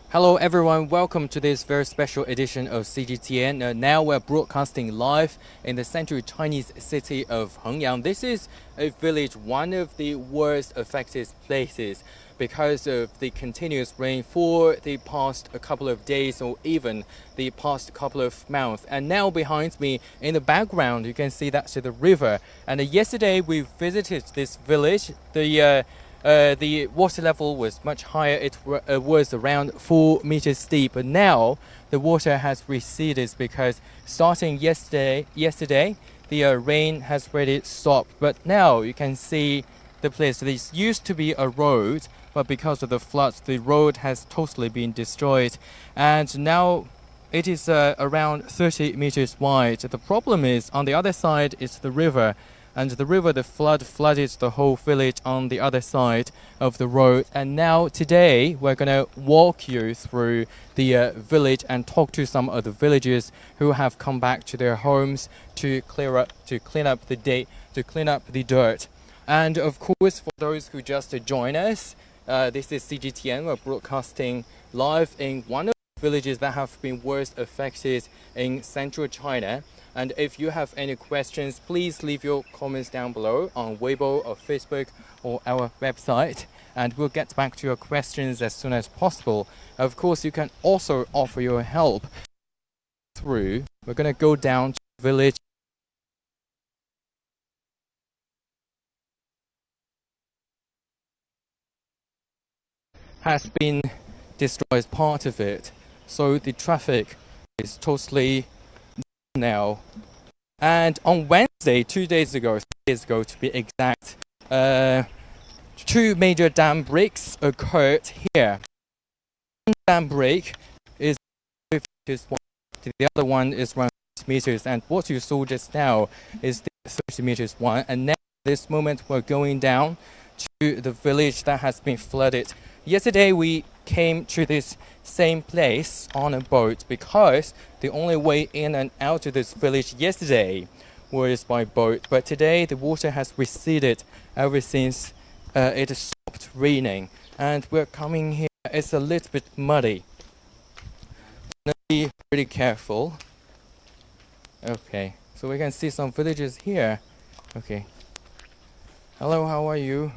Hello everyone, welcome to this very special edition of CGTN. Now we're broadcasting live in the central Chinese city of Hengyang. This is a village, one of the worst affected places because of the continuous rain for the past couple of days or even the past couple of months. And now behind me in the background, you can see that's the river. And yesterday we visited this village. The water level was much higher. It was around 4 meters deep. But now the water has receded because starting yesterday, the rain has already stopped. But now you can see the place. This used to be a road, but because of the floods, the road has totally been destroyed. And now it is around 30 meters wide. The problem is on the other side is the river. And the river, the flooded the whole village on the other side of the road. And now today, we're gonna walk you through the village and talk to some of the villagers who have come back to their homes to clean up the dirt. And of course, for those who just join us, this is CGTN. We're broadcasting live in one of the villages that have been worst affected in central China. And if you have any questions, please leave your comments down below on Weibo or Facebook or our website, and we'll get back to your questions as soon as possible. Of course, you can also offer your help through. We're going to go down to the village. Has been destroyed, part of it, so the traffic is totally now. And on Wednesday, 2 days ago, 3 days ago to be exact, two major dam breaks occurred here. One dam break is 50 meters wide, the other one is around 6 meters, and what you saw just now is the 30 meters one. And now at this moment we're going down to the village that has been flooded. Yesterday we came to this same place on a boat because the only way in and out of this village yesterday was by boat. But today the water has receded ever since it stopped raining. And we're coming here, it's a little bit muddy. Be really careful. Okay, so we can see some villagers here. Okay. Hello, how are you?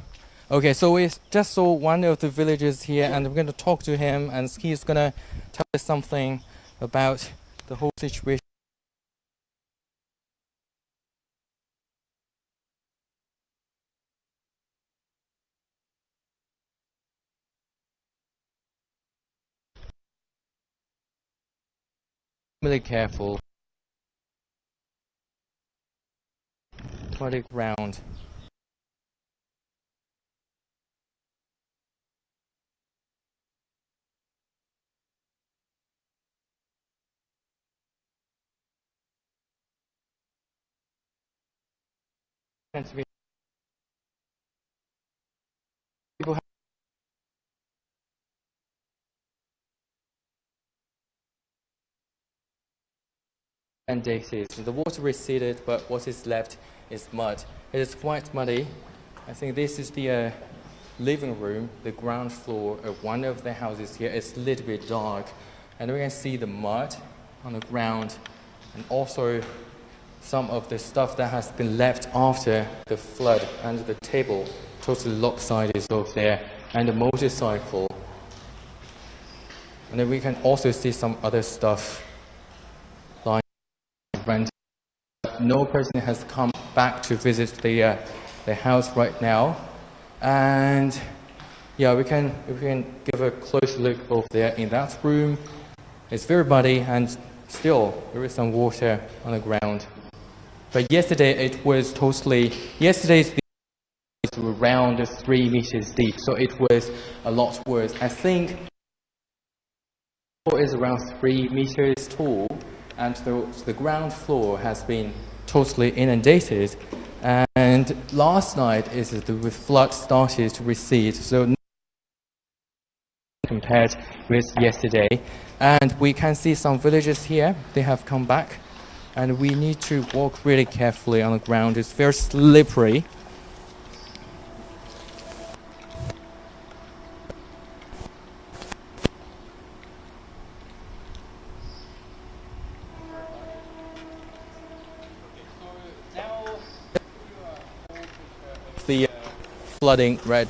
Okay, so we just saw one of the villagers here, and we're going to talk to him, and he's going to tell us something about the whole situation. Really careful. Muddy ground. People have inundated. The water receded, but what is left is mud. It is quite muddy. I think this is the living room, the ground floor of one of the houses here. It's a little bit dark, and we can see the mud on the ground, and also some of the stuff that has been left after the flood, and the table totally lopsided over there, and the motorcycle. And then we can also see some other stuff lying around. No person has come back to visit the house right now. And yeah, we can give a close look over there in that room. It's very muddy, and still there is some water on the ground. But yesterday it was yesterday's was around 3 meters deep, so it was a lot worse. I think it is around 3 meters tall, and the ground floor has been totally inundated. And last night the flood started to recede, so compared with yesterday. And we can see some villagers here, they have come back, and we need to walk really carefully on the ground. It's very slippery. the flooding right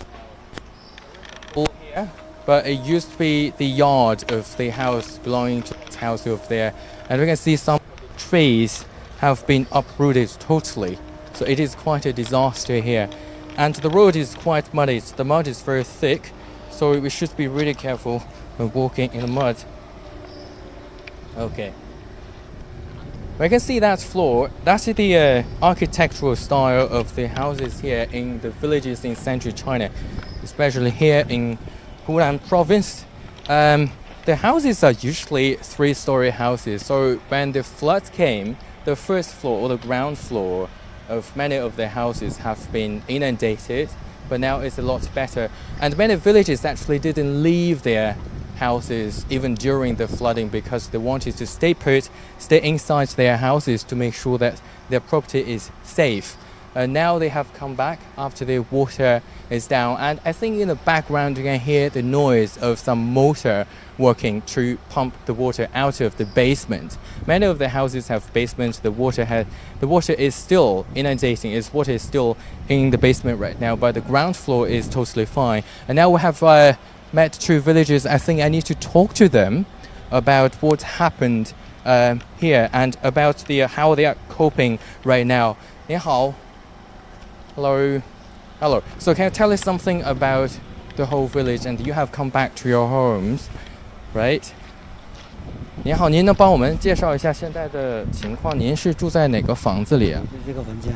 here, but it used to be the yard of the house belonging to this house over there, and we can see some trees have been uprooted totally. So it is quite a disaster here, and the road is quite muddy. The mud is very thick, so we should be really careful when walking in the mud. Okay. We can see that floor. That's the architectural style of the houses here in the villages in central China, especially here in Hunan province. The houses are usually three-story houses. So when the flood came, the first floor or the ground floor of many of the houses have been inundated, but now it's a lot better. And many villages actually didn't leave their houses even during the flooding because they wanted to stay put, stay inside their houses to make sure that their property is safe. Now they have come back after the water is down, and I think in the background you can hear the noise of some motor working to pump the water out of the basement. Many of the houses have basements. The water is still inundating. Water is still in the basement right now, but the ground floor is totally fine. And now we have met two villagers. I think I need to talk to them about what happened here and about how they are coping right now. 你好. Hello. Hello. So can you tell us something about the whole village? And you have come back to your homes, right? 你好，您能帮我们介绍一下现在的情况？您是住在哪个房子里？这个房间。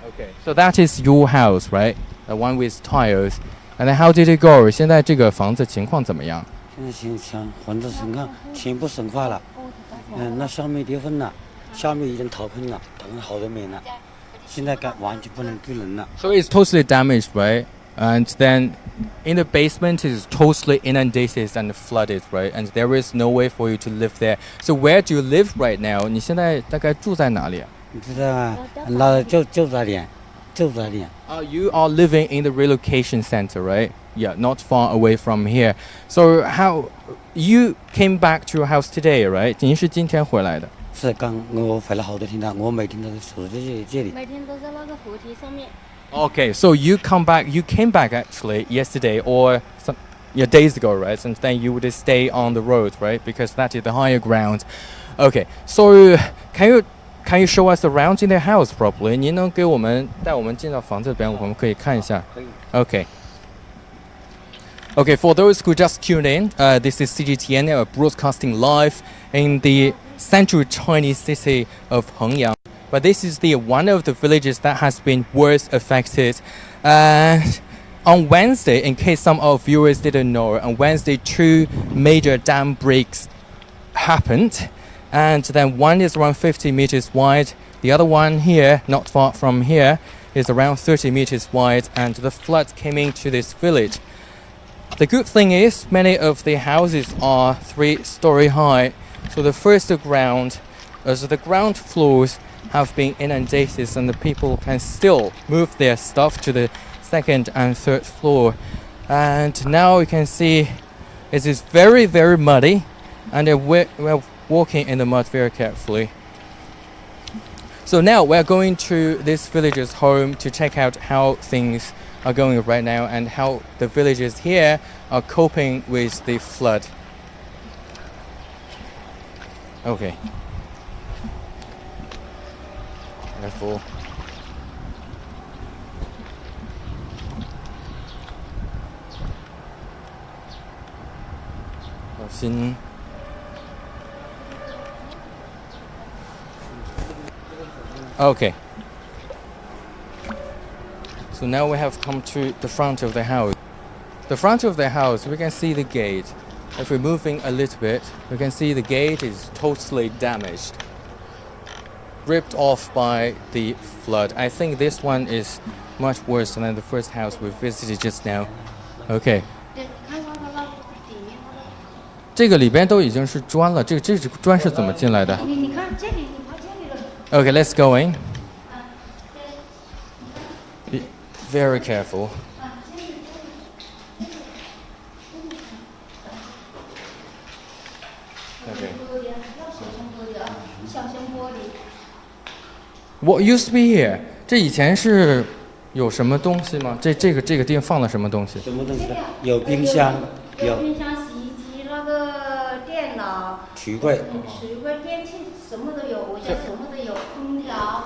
Okay. So that is your house, right? The one with tiles. And then how did it go? 现在这个房子情况怎么样？现在房子情况全部损坏了，那上面跌分了，下面已经逃喷了，逃喷好多米了，现在完全不能住人了。So it's totally damaged, right? And then in the basement is totally inundated and flooded, right? And there is no way for you to live there. So where do you live right now? 你现在大概住在哪里？你知道啊，那就在点。You are living in the relocation center, right? Yeah, not far away from here. So how you came back to your house today, right? 您是今天回来的。是我回来好多天了，我每天都是守在这里。每天都在那个扶梯上面。Okay, so you came back actually yesterday or some days ago, right? And then you would stay on the road, right? Because that is the higher ground. Okay, so can you show us around in the house properly? 您能带我们进到房子里边，我们可以看一下。Okay. Okay, for those who just tuned in, this is CGTN broadcasting live in the central Chinese city of Hengyang. But this is one of the villages that has been worst affected. On Wednesday, in case some of our viewers didn't know, on Wednesday 2 major dam breaks happened. And then one is around 50 meters wide. The other one here, not far from here, is around 30 meters wide. And the flood came into this village. The good thing is many of the houses are 3-story high. So the ground floors have been inundated and the people can still move their stuff to the second and third floor. And now you can see it is very, very muddy. And we're walking in the mud very carefully. So now we're going to this villager's home to check out how things are going right now and how the villagers here are coping with the flood. Okay. Careful. Okay. So now we have come to the front of the house. The front of the house, we can see the gate. If we're moving a little bit, we can see the gate is totally damaged, ripped off by the flood. I think this one is much worse than the first house we visited just now. Okay. 这个里边都已经是砖了，这砖是怎么进来的？ Okay, let's go in. Be very careful. Okay. What used to be here? 这以前是有什么东西吗？这个地方放了什么东西？什么东西的？有冰箱，有冰箱、洗衣机、那个电脑、橱柜。橱柜、电器什么都有，我家什么都有，空调。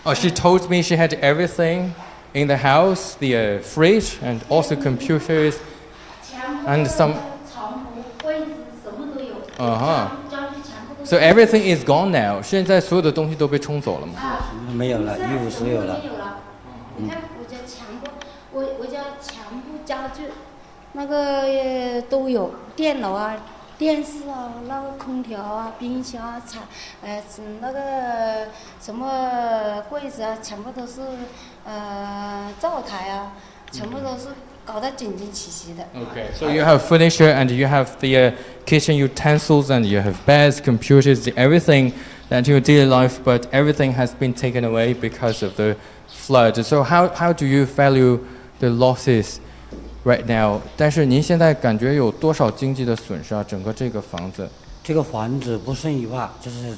Oh, she told me she had everything in the house, the fridge and also computers 墙 and some. 床铺、柜子什么都有。家具全部都。So everything is gone now. 现在所有的东西都被冲走了吗？没有了，一无所有了。没有了。你看我家墙布，我家墙布家具，那个都有，电脑啊、电视啊、那个空调啊、冰箱啊、那个什么柜子啊，全部都是灶台啊，全部都是搞得整整齐齐的。Okay, so you have furniture and you have the kitchen utensils and you have beds, computers, everything that your daily life, but everything has been taken away because of the flood. So how do you value the losses right now? 但是您现在感觉有多少经济的损失啊？整个这个房子？这个房子不剩一万，就是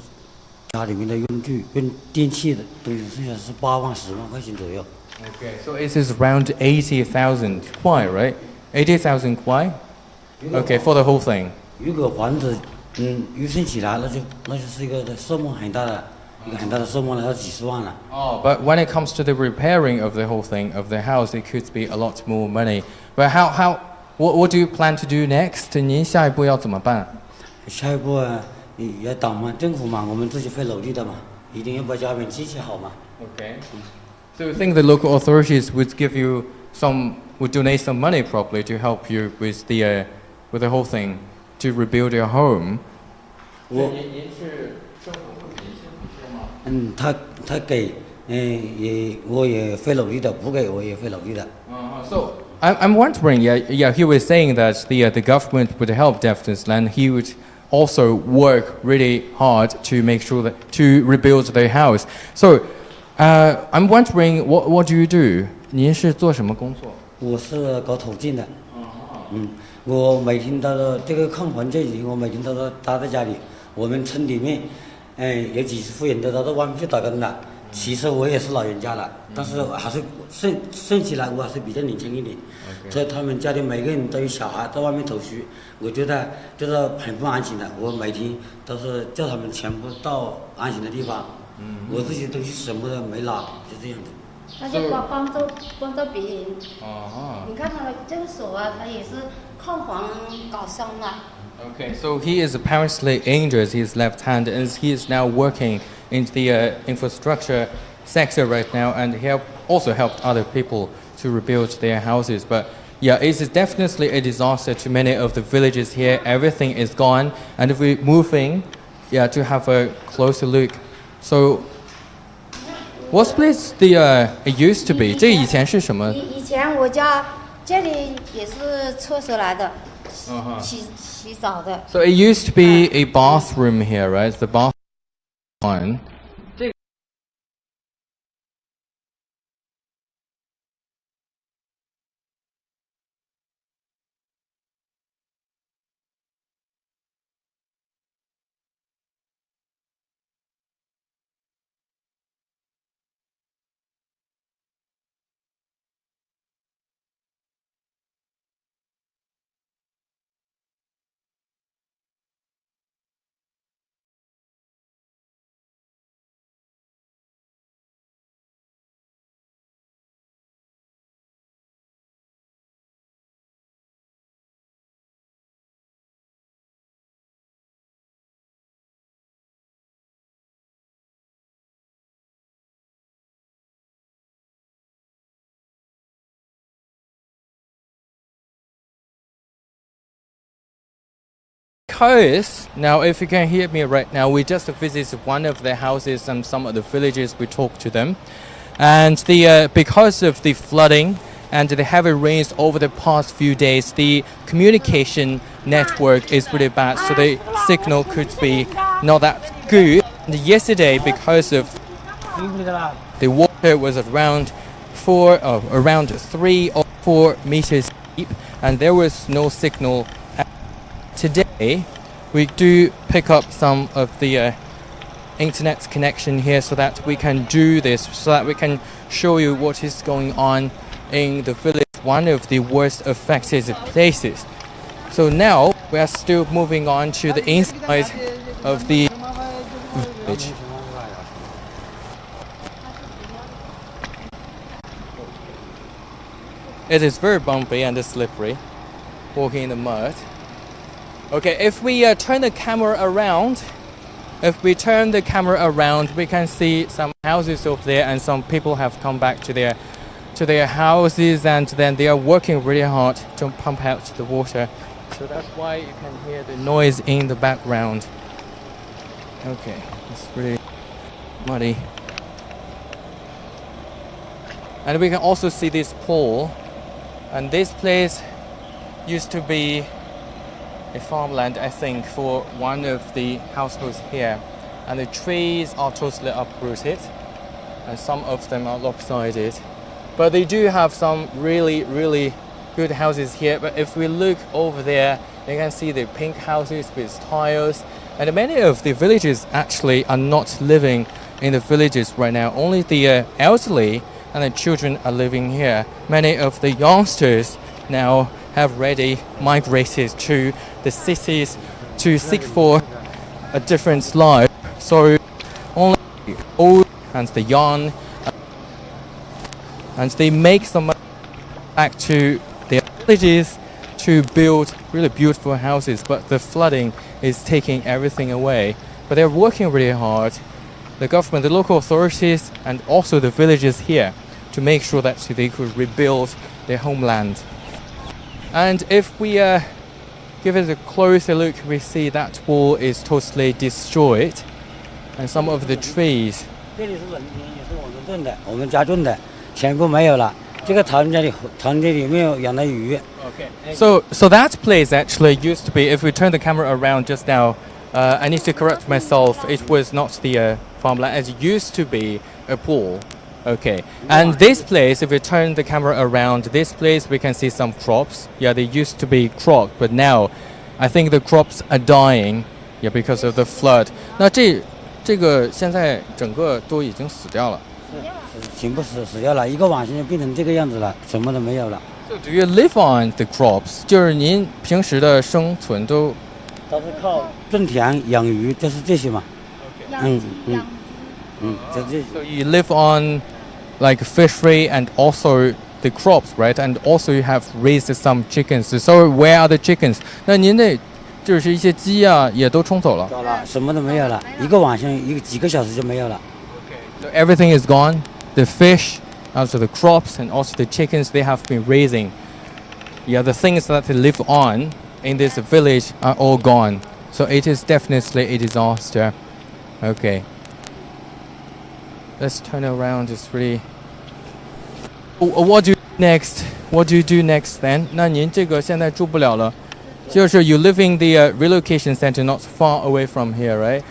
家里面的用具、用电器的都有，剩下是8万、10万块钱左右。Okay, so it is around 80,000 kwai, right? 80,000 kwai? Okay, for the whole thing. 如果房子预算起来，那就是一个数目很大的一个很大的数目了，要几十万了。Oh, but when it comes to the repairing of the whole thing of the house, it could be a lot more money. But what do you plan to do next? 您下一步要怎么办？下一步要党嘛，政府嘛，我们自己会努力的嘛，一定要把家园支持好嘛。Okay. So you think the local authorities would would donate some money probably to help you with the whole thing to rebuild your home? 您是政府会给一些补贴吗？他给，我也会努力的，不给我也会努力的。So I'm wondering, yeah, he was saying that the government would help definitely, and he would also work really hard to make sure that to rebuild their house. So I'm wondering, what do you do? 您是做什么工作？我是搞土建的。我每天到这个抗洪这几天，我每天都待在家里。我们村里面，有几十户人都到外面去打工了。其实我也是老人家了，但是还是算起来我还是比较年轻一点。所以他们家里每个人都有小孩在外面读书，我觉得就是很不安全的。我每天都是叫他们全部到安全的地方，我自己东西什么都没拿，就这样子。他就帮助别人。你看他这个手啊，他也是抗洪搞伤了。Okay, so he is apparently injured, his left hand, and he is now working in the infrastructure sector right now, and he also helped other people to rebuild their houses. But yeah, it is definitely a disaster to many of the villages here. Everything is gone, and if we're moving, to have a closer look. So, what's place it used to be? 这以前是什么？以前我家这里也是厕所来的，洗澡的。So it used to be a bathroom here, right? The bathroom. Because now, if you can hear me right now, we just visited one of the houses and some of the villages. We talked to them, and because of the flooding and the heavy rains over the past few days, the communication network is really bad, so the signal could be not that good. And yesterday, because of the water was around 3 or 4 meters deep, and there was no signal. Today, we do pick up some of the internet connection here so that we can do this, so that we can show you what is going on in the village, one of the worst affected places. So now we are still moving on to the inside of the village. It is very bumpy and slippery, walking in the mud. Okay, if we turn the camera around, we can see some houses over there, and some people have come back to their houses, and then they are working really hard to pump out the water. So that's why you can hear the noise in the background. Okay, it's really muddy. And we can also see this pole. And this place used to be a farmland, I think, for one of the households here. And the trees are totally uprooted, and some of them are lopsided. But they do have some really, really good houses here. But if we look over there, you can see the pink houses with tiles. And many of the villagers actually are not living in the villages right now. Only the elderly and the children are living here. Many of the youngsters now have already migrated to the cities to seek for a different life. So only the old and the young, and they make some money back to their villages to build really beautiful houses, but the flooding is taking everything away. But they're working really hard, the government, the local authorities, and also the villagers here, to make sure that they could rebuild their homeland. And if we give it a closer look, we see that wall is totally destroyed, and some of the trees. 这里是冷田，也是我们种的，我们家种的，全部没有了。这个唐人街里面有养的鱼。Okay. So that place actually used to be. If we turn the camera around just now, I need to correct myself. It was not the farmland. It used to be a pool. Okay, and this place, if we turn the camera around, this place we can see some crops. Yeah, they used to be crops, but now I think the crops are dying. Yeah, because of the flood. 那这个现在整个都已经死掉了。全部死掉了，一个晚上就变成这个样子了，什么都没有了。So do you live on the crops? 就是您平时的生存都是靠种田养鱼，就是这些嘛。就这。So you live on like fishery and also the crops, right? And also you have raised some chickens. So where are the chickens? 那您的就是一些鸡啊，也都冲走了。走了，什么都没有了，一个晚上几个小时就没有了。So everything is gone. The fish, also the crops, and also the chickens they have been raising. Yeah, the things that they live on in this village are all gone. So it is definitely a disaster. Okay. Let's turn around. It's really. What do you do next? What do you do next then? 那您这个现在住不了了，就是 you live in the relocation center not far away from here, right?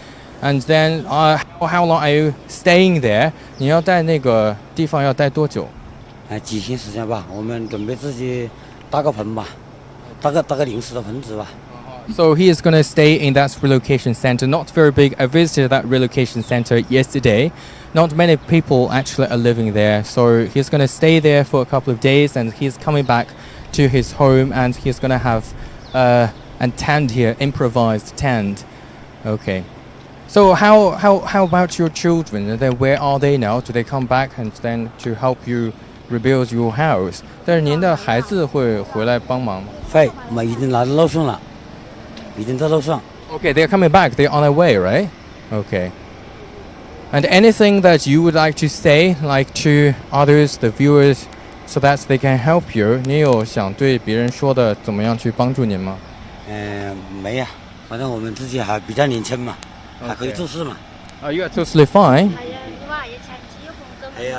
And then, how long are you staying there? 你要在那个地方要待多久？几天时间吧，我们准备自己搭个棚吧，搭个临时的棚子吧。So he is going to stay in that relocation center. Not very big. I visited that relocation center yesterday. Not many people actually are living there. So he's going to stay there for a couple of days, and he's coming back to his home, and he's going to have a tent here, improvised tent. Okay. So how about your children? Then where are they now? Do they come back and then to help you rebuild your house? 但是您的孩子会回来帮忙吗？会，我们已经来到路上了，已经在路上。Okay, they're coming back. They're on their way, right? Okay. And anything that you would like to say, like to others, the viewers, so that they can help you? 你有想对别人说的，怎么样去帮助您吗？没呀，反正我们自己还比较年轻嘛。还可以做事嘛。You are totally fine. 还有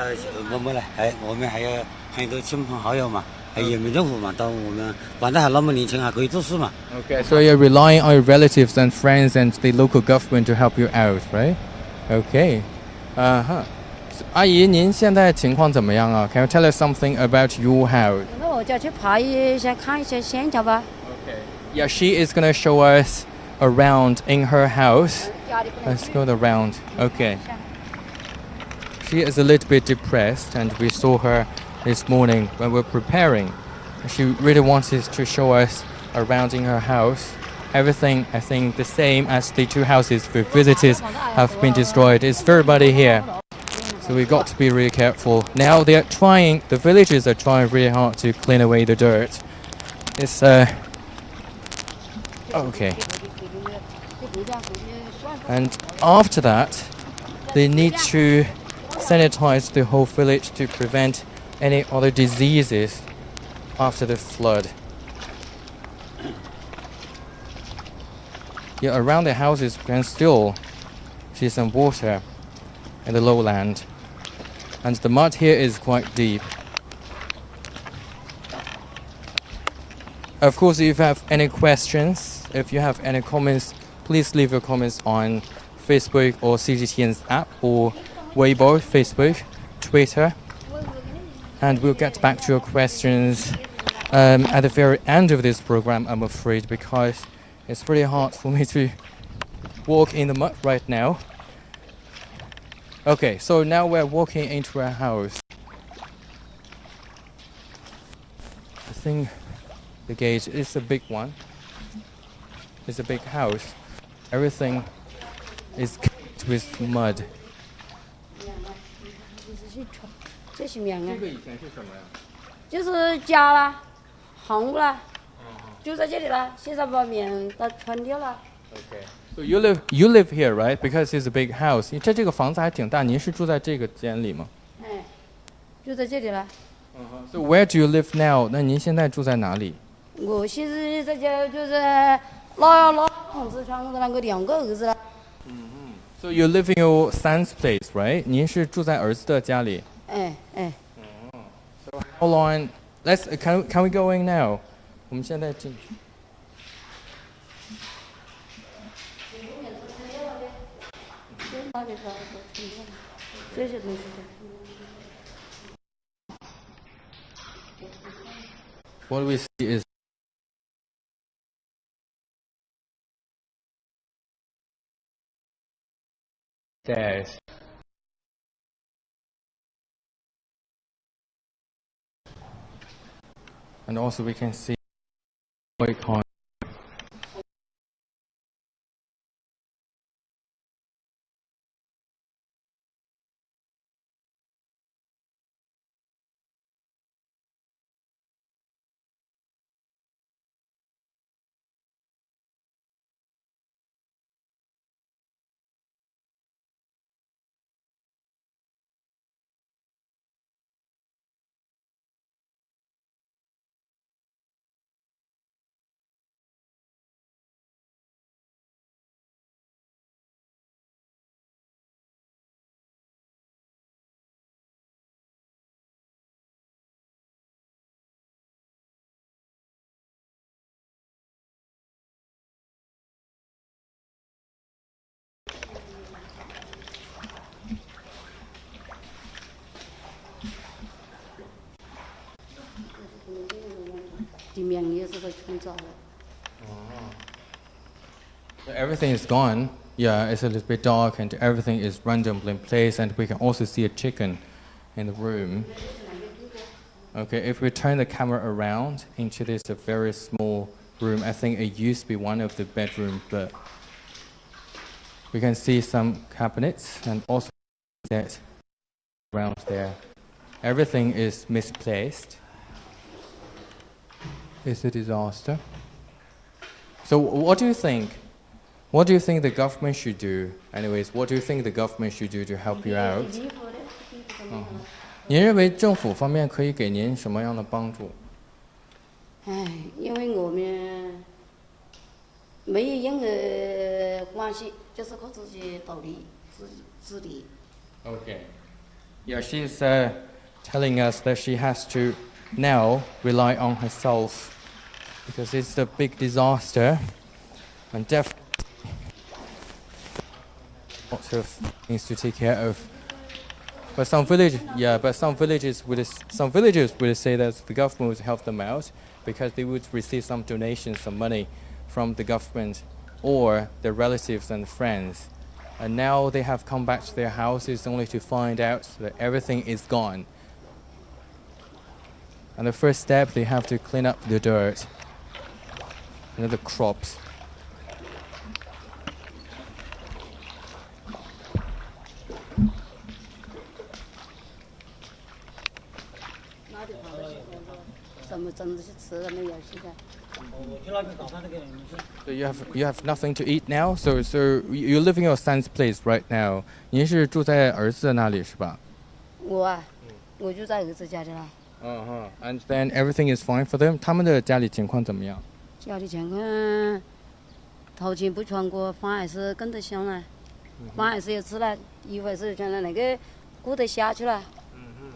我们还有很多亲朋好友嘛，还有人民政府嘛，到我们反正还那么年轻，还可以做事嘛。Okay, so you're relying on your relatives and friends and the local government to help you out, right? Okay. 阿姨，您现在情况怎么样啊？ Can you tell us something about your house? 那我就去爬一下，看一下现场吧。Okay. Yeah, she is gonna show us around in her house. Let's go around. Okay. She is a little bit depressed, and we saw her this morning when we were preparing. She really wanted to show us around in her house. Everything, I think, the same as the two houses we visited have been destroyed. It's very muddy here, so we got to be really careful. Now they are trying, the villagers are trying really hard to clean away the dirt. It's okay. And after that, they need to sanitize the whole village to prevent any other diseases after the flood. Yeah, around the houses we can still see some water in the lowland, and the mud here is quite deep. Of course, if you have any questions, if you have any comments, please leave your comments on Facebook or CGTN's app or Weibo, Facebook, Twitter, and we'll get back to your questions at the very end of this program, I'm afraid, because it's pretty hard for me to walk in the mud right now. Okay, so now we're walking into a house. I think the gate is a big one. It's a big house. Everything is covered with mud. 这是棉啊，就是家啦，房屋啦，就在这里了。现在把棉都穿掉了。Okay. So you live here, right? Because it's a big house. 这个房子还挺大，您是住在这个间里吗？哎，就在这里了。So where do you live now? 那您现在住在哪里？我现在在家就是老同志床的那个2个儿子了。So you live in your son's place, right? 您是住在儿子的家里。哎。So how long? Can we go in now? 我们现在进去。这些东西。What we see is stairs. And also we can see icon. Everything is gone. Yeah, it's a little bit dark and everything is randomly in place, and we can also see a chicken in the room. Okay, if we turn the camera around into this a very small room, I think it used to be one of the bedrooms, but we can see some cabinets and also that around there. Everything is misplaced. It's a disaster. So what do you think? What do you think the government should do? Anyways, what do you think the government should do to help you out? 您认为政府方面可以给您什么样的帮助？因为我们没有任何关系，就是靠自己独立自理。 Okay. Yeah, she's telling us that she has to now rely on herself because it's a big disaster and definitely lots of things to take care of. But some villagers would say that the government would help them out because they would receive some donations, some money from the government or their relatives and friends. And now they have come back to their houses only to find out that everything is gone. And the first step, they have to clean up the dirt and the crops. So you have nothing to eat now. So you're living in your son's place right now. 您是住在儿子那里是吧？我就在儿子家里了。And then everything is fine for them. 他们的家里情况怎么样？家里情况，头前不穿过，饭还是跟得香了，饭还是要吃了，衣服还是穿了，那个过得下去了，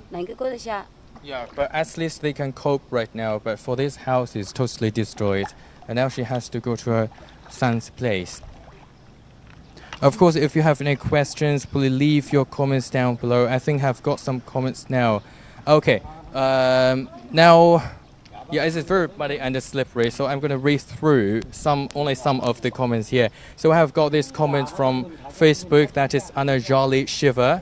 那个过得下。Yeah, but at least they can cope right now. But for this house, is totally destroyed, and now she has to go to her son's place. Of course, if you have any questions, please leave your comments down below. I think I've got some comments now. Okay, now, yeah, it's very muddy and slippery, so I'm going to read through only some of the comments here. So I have got this comment from Facebook, that is Anajali Shiva.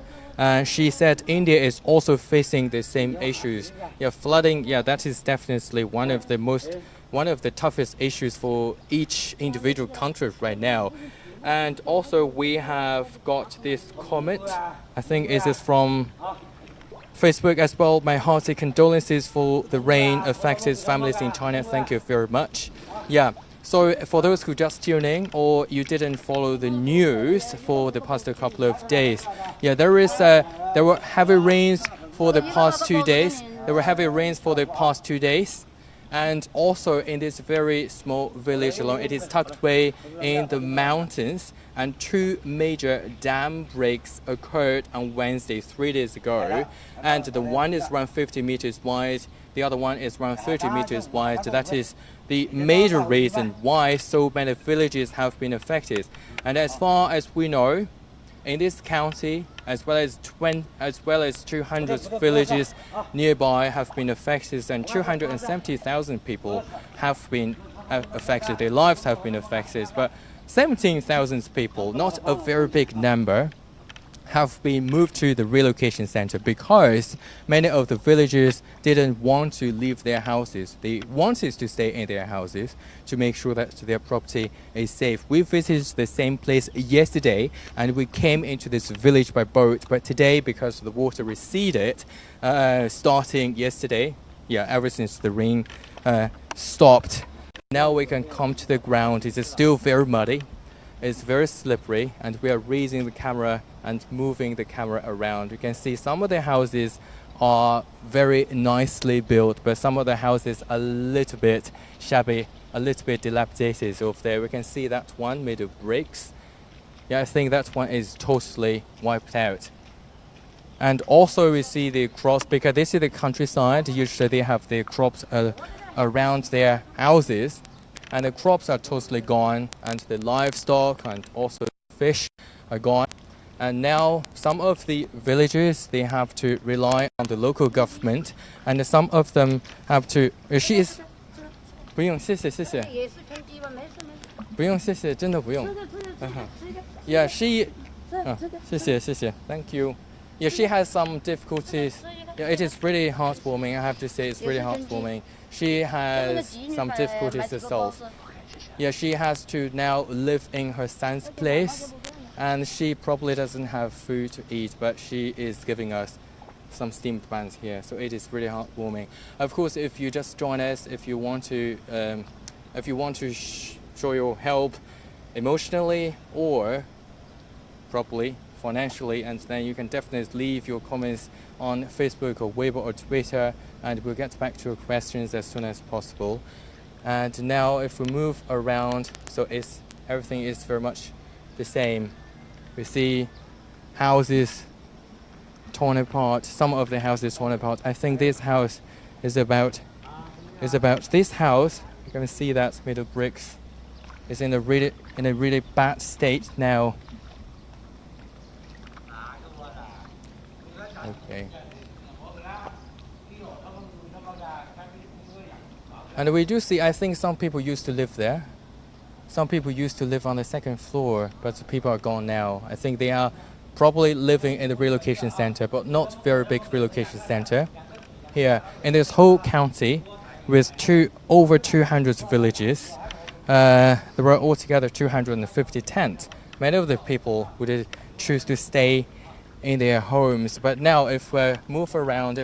She said India is also facing the same issues. Yeah, flooding. Yeah, that is definitely one of the toughest issues for each individual country right now. And also we have got this comment. I think it is from Facebook as well. My hearty condolences for the rain affected families in China. Thank you very much. Yeah. So for those who just tuned in or you didn't follow the news for the past couple of days, yeah, there were heavy rains for the past 2 days. There were heavy rains for the past 2 days. And also in this very small village alone, it is tucked away in the mountains, and 2 major dam breaks occurred on Wednesday, 3 days ago. And the one is around 50 meters wide, the other one is around 30 meters wide. That is the major reason why so many villages have been affected. And as far as we know, in this county, as well as 200 villages nearby have been affected, and 270,000 people have been affected. Their lives have been affected, but 17,000 people, not a very big number, have been moved to the relocation center because many of the villagers didn't want to leave their houses. They wanted to stay in their houses to make sure that their property is safe. We visited the same place yesterday and we came into this village by boat, but today, because the water receded starting yesterday, yeah, ever since the rain stopped, now we can come to the ground. It's still very muddy. It's very slippery, and we are raising the camera and moving the camera around. You can see some of the houses are very nicely built, but some of the houses are a little bit shabby, a little bit dilapidated over there. We can see that one made of bricks. Yeah, I think that one is totally wiped out. And also we see the crops, because this is the countryside. Usually they have their crops around their houses. And the crops are totally gone, and the livestock and also fish are gone. And now some of the villagers, they have to rely on the local government, and some of them have to. She is. 不用，谢谢，谢谢。不用，谢谢，真的不用。Yeah, she. 谢谢，谢谢。Thank you. Yeah, she has some difficulties. Yeah, it is really heartwarming. I have to say, it's really heartwarming. She has some difficulties herself. Yeah, she has to now live in her son's place, and she probably doesn't have food to eat, but she is giving us some steamed buns here, so it is really heartwarming. Of course, if you just join us, if you want to show your help emotionally or probably financially, and then you can definitely leave your comments on Facebook or Weibo or Twitter, and we'll get back to your questions as soon as possible. And now if we move around, so everything is very much the same. We see houses torn apart, some of the houses torn apart. I think this house is about this house. You can see that made of bricks is in a really bad state now. Okay. And we do see, I think some people used to live there. Some people used to live on the second floor, but the people are gone now. I think they are probably living in the relocation center, but not very big relocation center. Here in this whole county, with over 200 villages, there were altogether 250 tents. Many of the people would choose to stay in their homes, but now if we move around,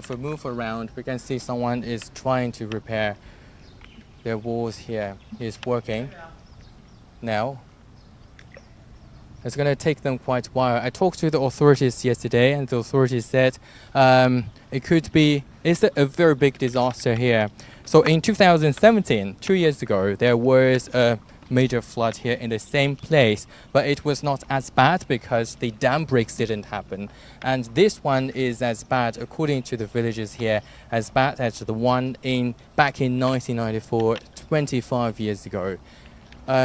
we can see someone is trying to repair their walls here. He's working now. It's going to take them quite a while. I talked to the authorities yesterday, and the authorities said it's a very big disaster here. So in 2017, 2 years ago, there was a major flood here in the same place, but it was not as bad because the dam breaks didn't happen. And this one is as bad, according to the villagers here, as bad as the one back in 1994, 25 years ago.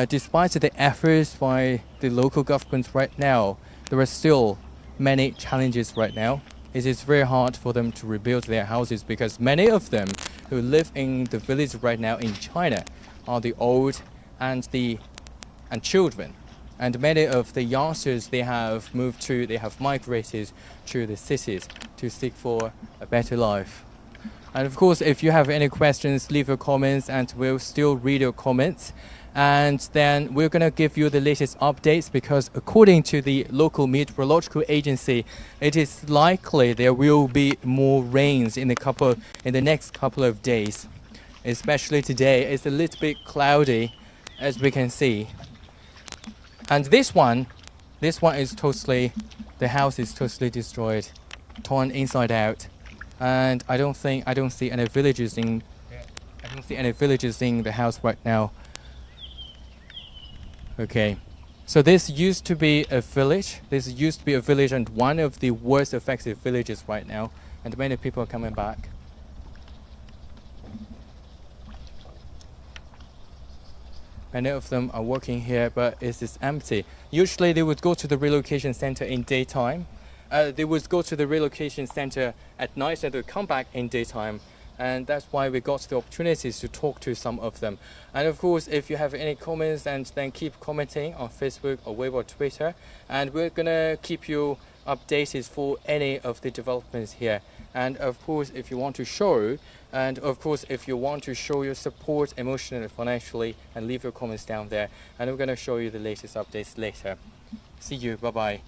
Despite the efforts by the local government right now, there are still many challenges right now. It is very hard for them to rebuild their houses because many of them who live in the village right now in China are the old and children. And many of the youngsters, they have migrated to the cities to seek for a better life. And of course, if you have any questions, leave your comments and we'll still read your comments. And then we're going to give you the latest updates because according to the local meteorological agency, it is likely there will be more rains in the next couple of days. Especially today, it's a little bit cloudy, as we can see. And this one is totally, the house is totally destroyed, torn inside out. And I don't see any villagers in the house right now. Okay, so this used to be a village. This used to be a village and one of the worst affected villages right now. And many people are coming back. Many of them are working here, but it is empty. Usually they would go to the relocation center in daytime. They would go to the relocation center at night and they would come back in daytime. And that's why we got the opportunities to talk to some of them. And of course, if you have any comments, and then keep commenting on Facebook or Weibo or Twitter. And we're gonna keep you updated for any of the developments here. And of course, if you want to show your support emotionally, financially, and leave your comments down there. And we're gonna show you the latest updates later. See you, bye-bye.